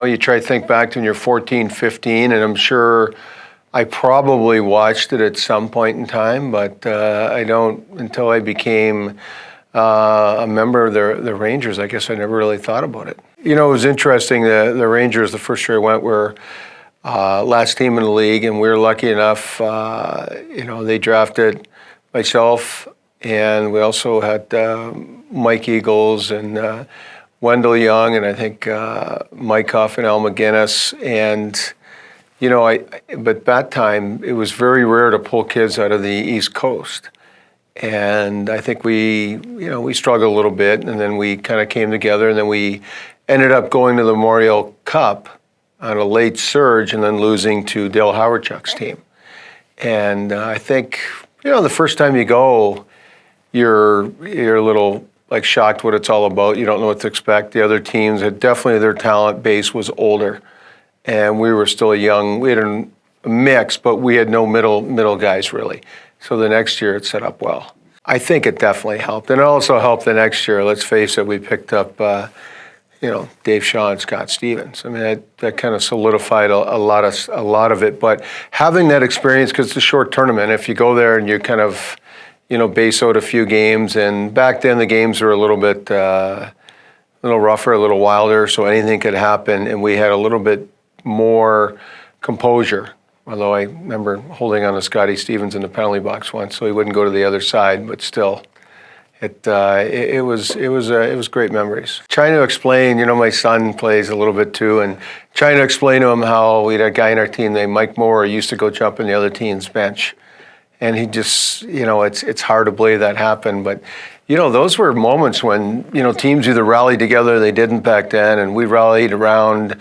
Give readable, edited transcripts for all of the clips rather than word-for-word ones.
You try to think back to when you're 14, 15, and I'm sure I probably watched it at some point in time, but I don't until I became a member of the Rangers. I guess I never really thought about it. It was interesting. The Rangers, the first year I went, were last team in the league, and we were lucky enough. They drafted myself, and we also had Mike Eagles and Wendell Young, and I think Mike Huff and Al McGinnis. And but that time it was very rare to pull kids out of the East Coast. And I think we struggled a little bit, and then we kind of came together, and then we ended up going to the Memorial Cup on a late surge, and then losing to Dale Howardchuk's team. And I think the first time you go, you're a little shocked what it's all about. You don't know what to expect. The other teams had definitely, their talent base was older, and we were still young. We had a mix, but we had no middle guys really. So the next year it set up well. I think it definitely helped, and it also helped the next year. Let's face it, we picked up Dave Shaw and Scott Stevens. I mean, that kind of solidified a lot of it. But having that experience, because it's a short tournament, if you go there and you kind of base out a few games, and back then the games were a little bit, a little rougher, a little wilder, so anything could happen, and we had a little bit more composure. Although I remember holding on to Scotty Stevens in the penalty box once, so he wouldn't go to the other side, but still, it was great memories. Trying to explain, my son plays a little bit too, and trying to explain to him how we had a guy in our team named Mike Moore who used to go jump in the other team's bench. And he just, it's hard to believe that happened. But, those were moments when, teams either rallied together, they didn't back then, and we rallied around,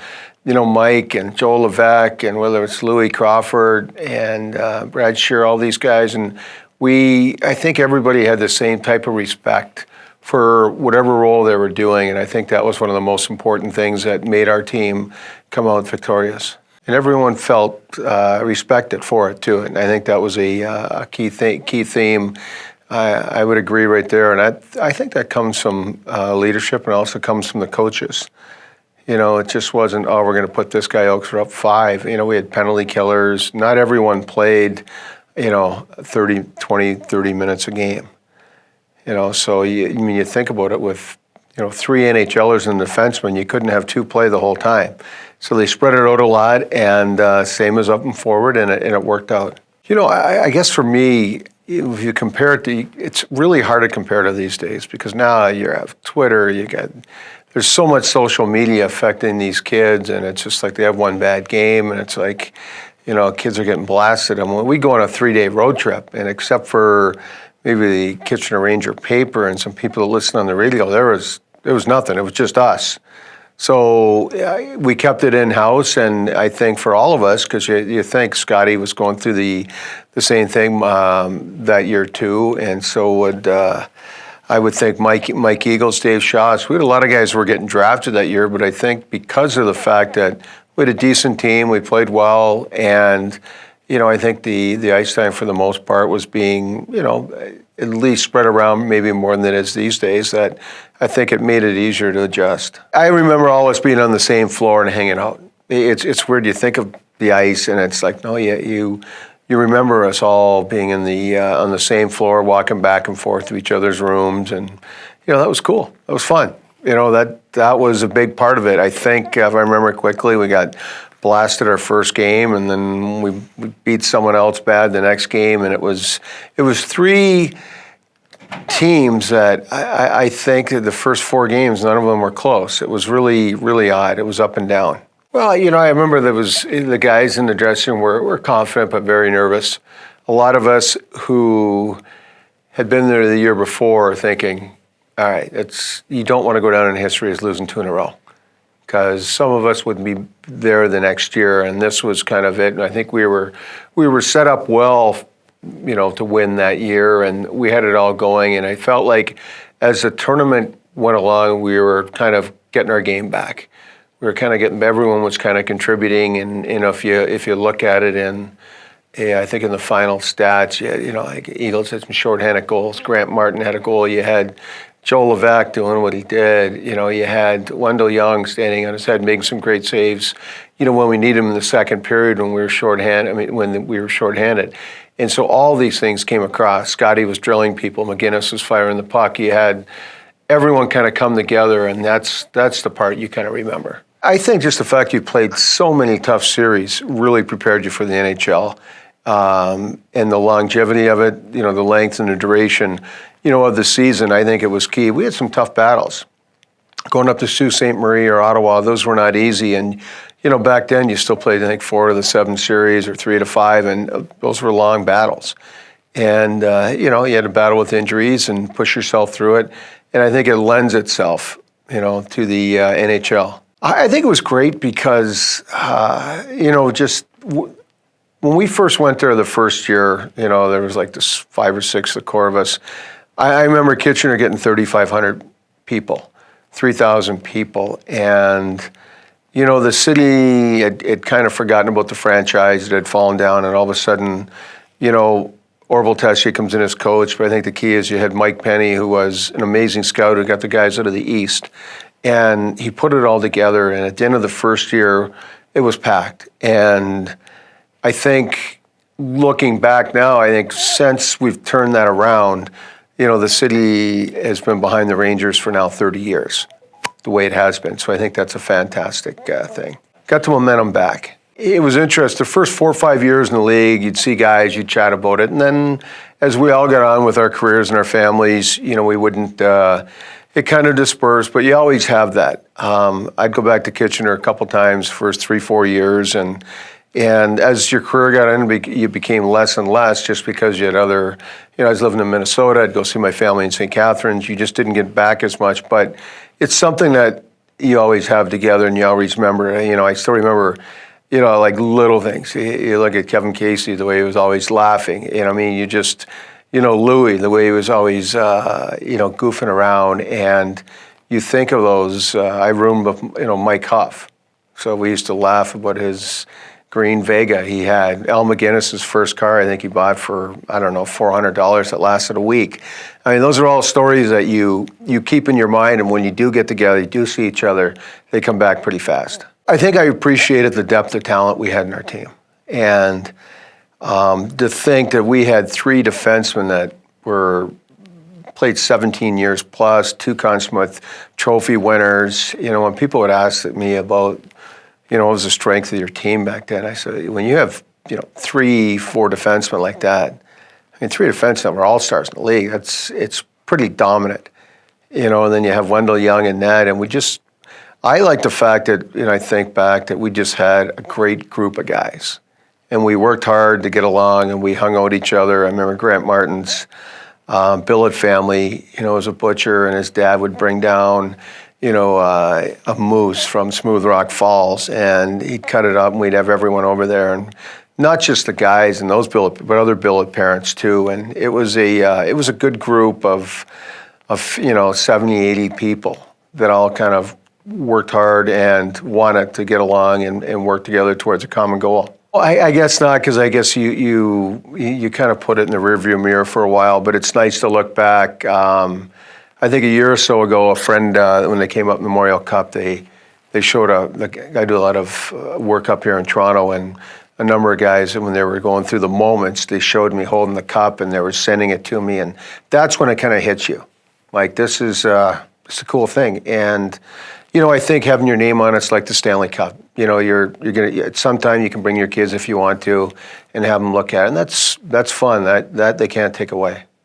Mike and Joe Levesque, and whether it's Louis Crawford and Brad Shear, all these guys. And I think everybody had the same type of respect for whatever role they were doing. And I think that was one of the most important things that made our team come out victorious. And everyone felt respected for it too, and I think that was a key theme. I would agree right there, and I think that comes from leadership, and also comes from the coaches. It just wasn't, we're going to put this guy out for up 5. We had penalty killers. Not everyone played, 30 minutes a game. So you think about it, with 3 NHLers and a defenseman, you couldn't have 2 play the whole time. So they spread it out a lot, and same as up and forward, and it worked out. I guess for me, if you compare it to, it's really hard to compare to these days, because now you have Twitter, there's so much social media affecting these kids, and it's just like they have one bad game, and it's like, kids are getting blasted. I mean, we go on a 3-day road trip, and except for maybe the Kitchener Ranger paper and some people that listen on the radio, there was nothing. It was just us. So we kept it in-house, and I think for all of us, because you think Scotty was going through the same thing that year too, and so I would think Mike Eagles, Dave Shaw. We had a lot of guys who were getting drafted that year, but I think because of the fact that we had a decent team, we played well, and I think the ice time for the most part was being at least spread around, maybe more than it is these days, that I think it made it easier to adjust. I remember all us being on the same floor and hanging out. It's weird, you think of the ice, and it's like, no, you remember us all being in on the same floor, walking back and forth to each other's rooms, and that was cool. That was fun. That was a big part of it. I think, if I remember quickly, we got blasted our first game, and then we beat someone else bad the next game, and it was 3 teams that I think that the first 4 games, none of them were close. It was really, really odd. It was up and down. Well, I remember the guys in the dressing room were confident but very nervous. A lot of us who had been there the year before thinking, all right, you don't want to go down in history as losing 2 in a row, because some of us would be there the next year, and this was kind of it. And I think we were set up well, to win that year, and we had it all going. And I felt like as the tournament went along, we were kind of getting our game back. We were kind of everyone was kind of contributing, and if you look at it I think in the final stats, like Eagles had some shorthanded goals. Grant Martin had a goal. You had Joe Levesque doing what he did. You had Wendell Young standing on his head, making some great saves. When we needed him in the second period, when we were shorthanded. And so all these things came across. Scotty was drilling people. McGinnis was firing the puck. You had everyone kind of come together, and that's the part you kind of remember. I think just the fact you played so many tough series really prepared you for the NHL. And the longevity of it, the length and the duration, of the season, I think it was key. We had some tough battles. Going up to Sault Ste. Marie or Ottawa, those were not easy. And, back then you still played, I think, 4 of the 7 series or 3 to 5, and those were long battles. And, you had to battle with injuries and push yourself through it. And I think it lends itself, to the NHL. I think it was great because, when we first went there the first year, there was like this 5 or 6 of the core of us. I remember Kitchener getting 3,500 people, 3,000 people. And, the city had kind of forgotten about the franchise. It had fallen down, and all of a sudden, Orville Tessier comes in as coach. But I think the key is you had Mike Penny, who was an amazing scout who got the guys out of the East. And he put it all together. And at the end of the first year, it was packed. And I think looking back now, I think since we've turned that around, the city has been behind the Rangers for now 30 years, the way it has been. So I think that's a fantastic thing. Got the momentum back. It was interesting. The first 4 or 5 years in the league, you'd see guys, you'd chat about it. And then as we all got on with our careers and our families, we wouldn't, it kind of dispersed, but you always have that. I'd go back to Kitchener a couple times, first 3 or 4 years, and as your career got in, you became less and less just because you had other, I was living in Minnesota, I'd go see my family in St. Catharines, you just didn't get back as much, but it's something that you always have together and you always remember. I still remember, like little things. You look at Kevin Casey, the way he was always laughing, you just, Louis, the way he was always, goofing around, and you think of those, I roomed with, Mike Huff, so we used to laugh about his green Vega he had. Al McGinnis' first car, I think he bought for, $400 that lasted a week. Those are all stories that you keep in your mind, and when you do get together, you do see each other, they come back pretty fast. I think I appreciated the depth of talent we had in our team. And to think that we had 3 defensemen that played 17 years plus, 2 Conn Smythe Trophy winners. When people would ask me about, what was the strength of your team back then? I said, when you have, 3, 4 defensemen like that, 3 defensemen were all-stars in the league. It's pretty dominant, and then you have Wendell Young and Ned, and I like the fact that, I think back that we just had a great group of guys, and we worked hard to get along, and we hung out each other. I remember Grant Martin's billet family, was a butcher, and his dad would bring down, a moose from Smooth Rock Falls, and he'd cut it up, and we'd have everyone over there, and not just the guys and those billet, but other billet parents too. And it was a good group of 70, 80 people that all kind of worked hard and wanted to get along and work together towards a common goal. Well, I guess not, because I guess you kind of put it in the rearview mirror for a while, but it's nice to look back. I think a year or so ago, a friend, when they came up Memorial Cup, they showed I do a lot of work up here in Toronto, and a number of guys, when they were going through the moments, they showed me holding the cup and they were sending it to me, and that's when it kind of hits you. Like, this is it's a cool thing. And, I think having your name on it's like the Stanley Cup. You're gonna, sometime you can bring your kids if you want to and have them look at it, and that's fun. That they can't take away.